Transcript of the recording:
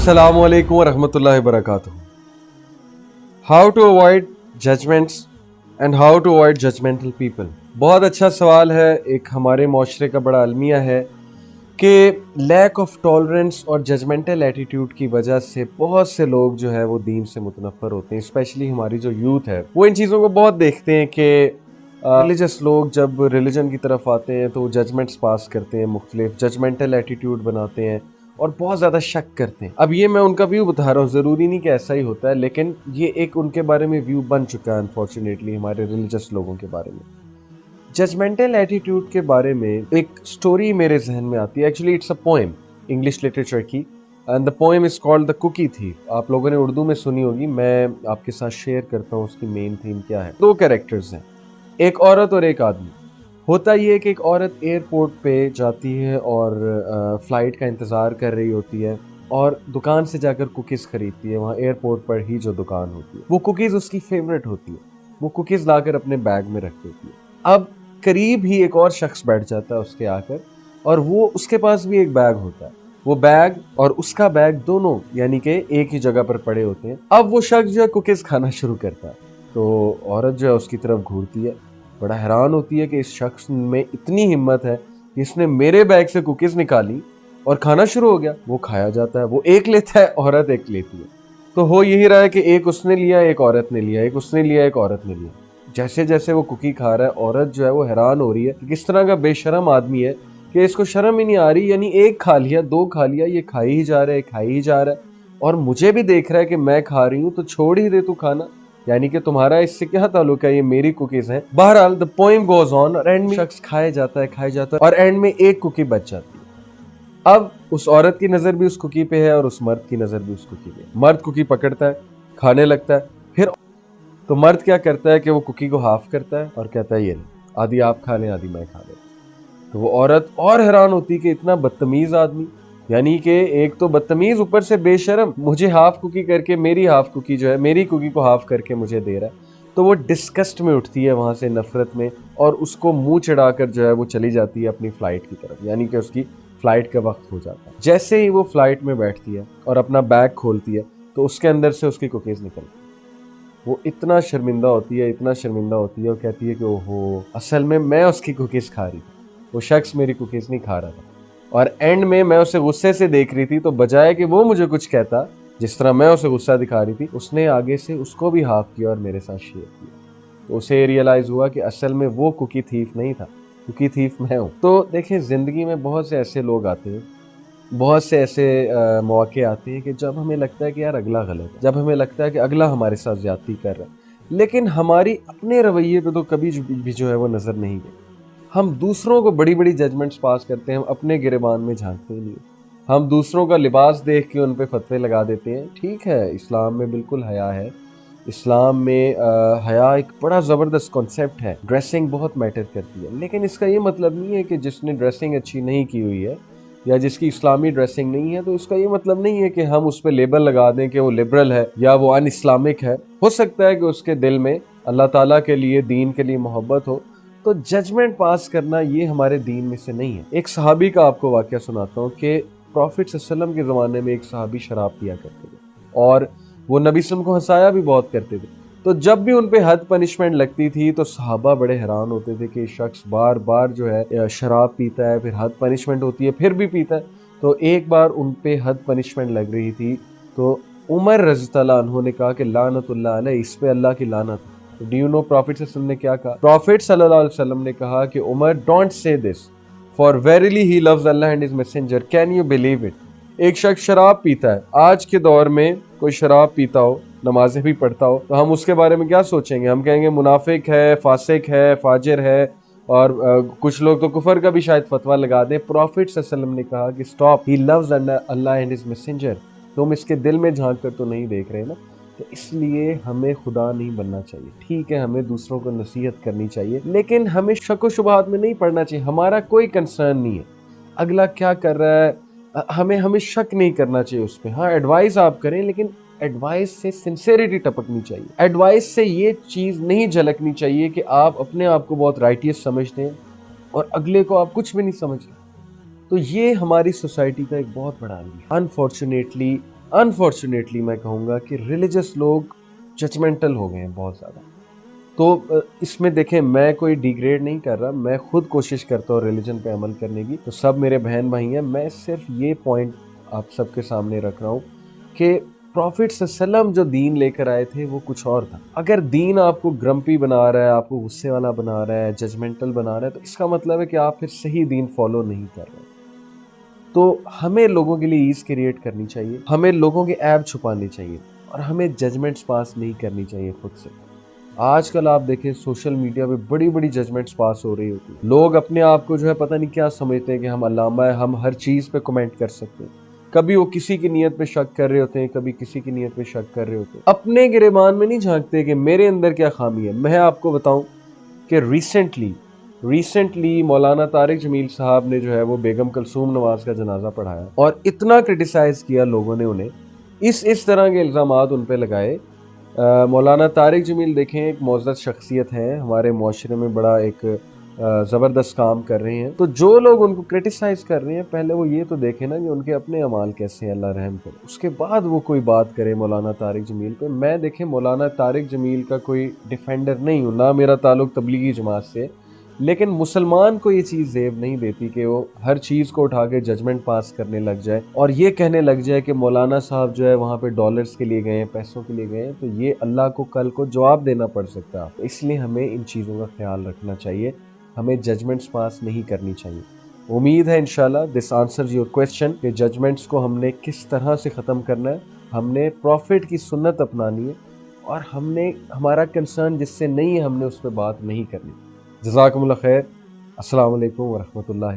अस्सलामु अलैकुम वरहमतुल्लाहि वबरकातुहू। How to avoid judgements and how to avoid judgemental people. बहुत अच्छा सवाल है। एक हमारे माशरे का बड़ा अलमिया है कि लैक ऑफ टॉलरेंस और जजमेंटल एटीट्यूड की वजह से बहुत से लोग जो है वो दीन से मुतनफ़र होते हैं। स्पेशली हमारी जो यूथ है वो इन चीज़ों को बहुत देखते हैं कि रिलीजियस लोग जब रिलीजन की तरफ आते हैं तो वो जजमेंट्स पास करते हैं, मुख्तलिफ जजमेंटल एटीट्यूड बनाते हैं और बहुत ज़्यादा शक करते हैं। अब ये मैं उनका व्यू बता रहा हूँ, ज़रूरी नहीं कि ऐसा ही होता है, लेकिन ये एक उनके बारे में व्यू बन चुका है अनफॉर्चुनेटली हमारे रिलीजियस लोगों के बारे में। जजमेंटल एटीट्यूड के बारे में एक स्टोरी मेरे जहन में आती है। Actually it's a poem English literature की, and the poem is called the cookie thief. आप लोगों ने उर्दू में सुनी होगी, मैं आपके साथ शेयर करता हूँ उसकी मेन थीम क्या है। दो कैरेक्टर्स हैं, एक औरत और एक आदमी। होता ये है कि एक औरत एयरपोर्ट पे जाती है और फ्लाइट का इंतज़ार कर रही होती है और दुकान से जाकर कुकीज़ खरीदती है। वहाँ एयरपोर्ट पर ही जो दुकान होती है वो कुकीज़ उसकी फेवरेट होती है। वो कुकीज़ लाकर अपने बैग में रख देती है। अब करीब ही एक और शख्स बैठ जाता है उसके आकर, और वो उसके पास भी एक बैग होता है। वो बैग और उसका बैग दोनों यानी कि एक ही जगह पर पड़े होते हैं। अब वो शख्स जो है कुकीज़ खाना शुरू करता है, तो औरत जो है उसकी तरफ घूरती है, बड़ा हैरान होती है कि इस शख्स में इतनी हिम्मत है कि इसने मेरे बैग से कुकीज़ निकाली और खाना शुरू हो गया। वो खाया जाता है, वो एक लेता है, औरत एक लेती है। तो हो यही रहा है कि एक उसने लिया, एक औरत ने लिया, एक उसने लिया, एक औरत ने लिया। जैसे जैसे वो कुकी खा रहा है, औरत जो है वो हैरान हो रही है कि किस तरह का बेशरम आदमी है कि इसको शर्म ही नहीं आ रही। यानी एक खा लिया, दो खा लिया, ये खाई ही जा रहा है, खाई ही जा रहा है, और मुझे भी देख रहा है कि मैं खा रही हूँ, तो छोड़ ही दे तू खाना। यानी कि तुम्हारा इससे क्या ताल्लुक है, ये मेरी कुकीज हैं। बहरहाल द पोएम गोज ऑन और एंड में शख्स खाए जाता है, खाए जाता है, और एंड में एक कुकी बच जाती है। अब उस औरत की नजर भी उस कुकी पे है और उस मर्द की नजर भी उस कुकी पे है। मर्द कुकी पकड़ता है, खाने लगता है। फिर तो मर्द क्या करता है कि वो कुकी को हाफ करता है और कहता है ये आधी आप खा लें, आधी मैं खा लें। तो वो औरत और हैरान होती कि इतना बदतमीज आदमी, यानी कि एक तो बदतमीज ऊपर से बेशरम, मुझे हाफ कुकी करके मेरी हाफ कुकी जो है, मेरी कुकी को हाफ करके मुझे दे रहा है। तो वो डिस्कस्ट में उठती है वहां से, नफरत में, और उसको मुंह चढ़ाकर जो है वो चली जाती है अपनी फ्लाइट की तरफ। यानी कि उसकी फ्लाइट का वक्त हो जाता है। जैसे ही वो फ्लाइट में बैठती है और अपना बैग खोलती है तो उसके अंदर से उसकी कुकीज निकलती है। वो इतना शर्मिंदा होती है, इतना शर्मिंदा होती है, और कहती है कि ओहो, असल में मैं उसकी कुकीज खा रही थी, वो शख्स मेरी कुकीज नहीं खा रहा था। और एंड में मैं उसे गुस्से से देख रही थी, तो बजाय कि वो मुझे कुछ कहता जिस तरह मैं उसे गुस्सा दिखा रही थी, उसने आगे से उसको भी हाफ किया और मेरे साथ शेयर किया। तो उसे रियलाइज हुआ कि असल में वो कुकी थीफ नहीं था, कुकी थीफ मैं हूँ। तो देखें, जिंदगी में बहुत से ऐसे लोग आते हैं, बहुत से ऐसे मौके आते हैं कि जब हमें लगता है कि यार अगला गलत है, जब हमें लगता है कि अगला हमारे साथ ज्यादती कर रहा है, लेकिन हमारी अपने रवैये पे तो कभी भी जो है वो नजर नहीं गई। हम दूसरों को बड़ी बड़ी जजमेंट्स पास करते हैं, हम अपने गिरेबान में झांकते नहीं। हम दूसरों का लिबास देख के उन पे फतवे लगा देते हैं। ठीक है, इस्लाम में बिल्कुल हया है, इस्लाम में हया एक बड़ा ज़बरदस्त कॉन्सेप्ट है, ड्रेसिंग बहुत मैटर करती है, लेकिन इसका ये मतलब नहीं है कि जिसने ड्रेसिंग अच्छी नहीं की हुई है या जिसकी इस्लामी ड्रेसिंग नहीं है, तो इसका ये मतलब नहीं है कि हम उस पर लेबल लगा दें कि वो लिबरल है या वो अन इस्लामिक है। हो सकता है कि उसके दिल में अल्लाह ताला के लिए, दीन के लिए मोहब्बत हो। तो जजमेंट पास करना ये हमारे दीन में से नहीं है। एक सहाबी का आपको वाक़या सुनाता हूँ कि प्रॉफिट सल्लल्लाहु अलैहि वसल्लम के ज़माने में एक सहाबी शराब पिया करते थे और वो नबी सल्लल्लाहु अलैहि वसल्लम को हंसाया भी बहुत करते थे। तो जब भी उन पे हद पनिशमेंट लगती थी तो सहाबा बड़े हैरान होते थे कि शख्स बार बार जो है शराब पीता है, फिर हद पनिशमेंट होती है, फिर भी पीता है। तो एक बार उन पे हद पनिशमेंट लग रही थी, तो उमर रज़ियल्लाहु अन्हु ने कहा कि लानतुल्लाह अलैह, इस पे अल्लाह की लानत। तो डू यू नो प्रॉफिट सल्लल्लाहु अलैहि वसल्लम ने क्या कहा? प्रॉफिट सल्लल्लाहु अलैहि वसल्लम ने कहा कि Umar, don't say this, for verily he loves Allah and his messenger, can you believe it. एक शख्स शराब पीता है, आज के दौर में कोई शराब पीता हो, नमाजें भी पढ़ता हो, तो हम उसके बारे में क्या सोचेंगे? हम कहेंगे मुनाफिक है, फासिक है, फाजिर है, और कुछ लोग तो कुफर का भी शायद फतवा लगा दें। प्रॉफिट सल्लल्लाहु अलैहि वसल्लम ने कहा कि stop, he loves Allah and his messenger. तुम इसके दिल में झांक कर तो नहीं देख रहे ना। तो इसलिए हमें खुदा नहीं बनना चाहिए। ठीक है, हमें दूसरों को नसीहत करनी चाहिए, लेकिन हमें शक व शुबहात में नहीं पड़ना चाहिए। हमारा कोई कंसर्न नहीं है अगला क्या कर रहा है, हमें शक नहीं करना चाहिए उस पर। हाँ, एडवाइस आप करें, लेकिन एडवाइस से सिंसेरिटी टपकनी चाहिए। एडवाइस से ये चीज़ नहीं झलकनी चाहिए कि आप अपने आप को बहुत राइटियस समझते हैं और अगले को आप कुछ भी नहीं समझते। तो ये हमारी सोसाइटी का एक बहुत बड़ा अंग है। अनफॉर्चुनेटली अनफॉर्चुनेटली मैं कहूँगा कि रिलीजियस लोग जजमेंटल हो गए हैं बहुत ज़्यादा। तो इसमें देखें, मैं कोई डिग्रेड नहीं कर रहा, मैं खुद कोशिश करता हूँ रिलीजन पे अमल करने की, तो सब मेरे बहन भाई हैं। मैं सिर्फ ये पॉइंट आप सबके सामने रख रहा हूँ कि प्रॉफिट सल्लम जो दीन लेकर आए थे वो कुछ और था। अगर दीन आपको ग्रम्पी बना रहा है, आपको गुस्से वाला बना रहा है, जजमेंटल बना रहा है, तो इसका मतलब है कि आप फिर सही दीन फॉलो नहीं कर रहे। तो हमें लोगों के लिए ईज क्रिएट करनी चाहिए, हमें लोगों के ऐब छुपानी चाहिए और हमें जजमेंट्स पास नहीं करनी चाहिए खुद से। आजकल आप देखें सोशल मीडिया पे बड़ी बड़ी जजमेंट्स पास हो रही होती है। लोग अपने आप को जो है पता नहीं क्या समझते हैं कि हम अल्लामा है, हम हर चीज़ पे कमेंट कर सकते हैं। कभी वो किसी की नीयत पे शक कर रहे होते हैं, कभी किसी की नीयत पे शक कर रहे होते हैं। अपने गिरेबान में नहीं झांकते कि मेरे अंदर क्या खामी है। मैं आपको बताऊं कि रिसेंटली मौलाना तारिक जमील साहब ने जो है वो बेगम कलसूम नवाज का जनाजा पढ़ाया और इतना क्रिटिसाइज किया लोगों ने उन्हें, इस तरह के इल्ज़ामात उन पे लगाए। मौलाना तारिक जमील देखें एक मोअज़्ज़ज़ शख्सियत है, हमारे माशरे में बड़ा एक ज़बरदस्त काम कर रहे हैं। तो जो लोग उनको क्रिटिसाइज़ कर रहे हैं, पहले वो ये तो देखें ना कि उनके अपने अमाल कैसे हैं, अल्लाह रहम करे, उसके बाद वो कोई बात करे मौलाना तारिक जमील पे। मैं देखें मौलाना तारिक जमील का कोई डिफेंडर नहीं हूँ, ना मेरा ताल्लुक तबलीगी जमात से, लेकिन मुसलमान को ये चीज़ ज़ेब नहीं देती कि वो हर चीज़ को उठा के जजमेंट पास करने लग जाए और ये कहने लग जाए कि मौलाना साहब जो है वहाँ पे डॉलर्स के लिए गए हैं, पैसों के लिए गए हैं, तो ये अल्लाह को कल को जवाब देना पड़ सकता है। तो इसलिए हमें इन चीज़ों का ख्याल रखना चाहिए, हमें जजमेंट्स पास नहीं करनी चाहिए। उम्मीद है इंशाल्लाह दिस आंसर्स योर क्वेश्चन कि जजमेंट्स को हमने किस तरह से ख़त्म करना है। हमने प्रॉफिट की सुन्नत अपनानी है और हमने हमारा कंसर्न जिससे नहीं है हमने उस पर बात नहीं करनी। जज़ाकुमुल्लाह खैर। अस्सलाम वालेकुम व रहमतुल्लाहि।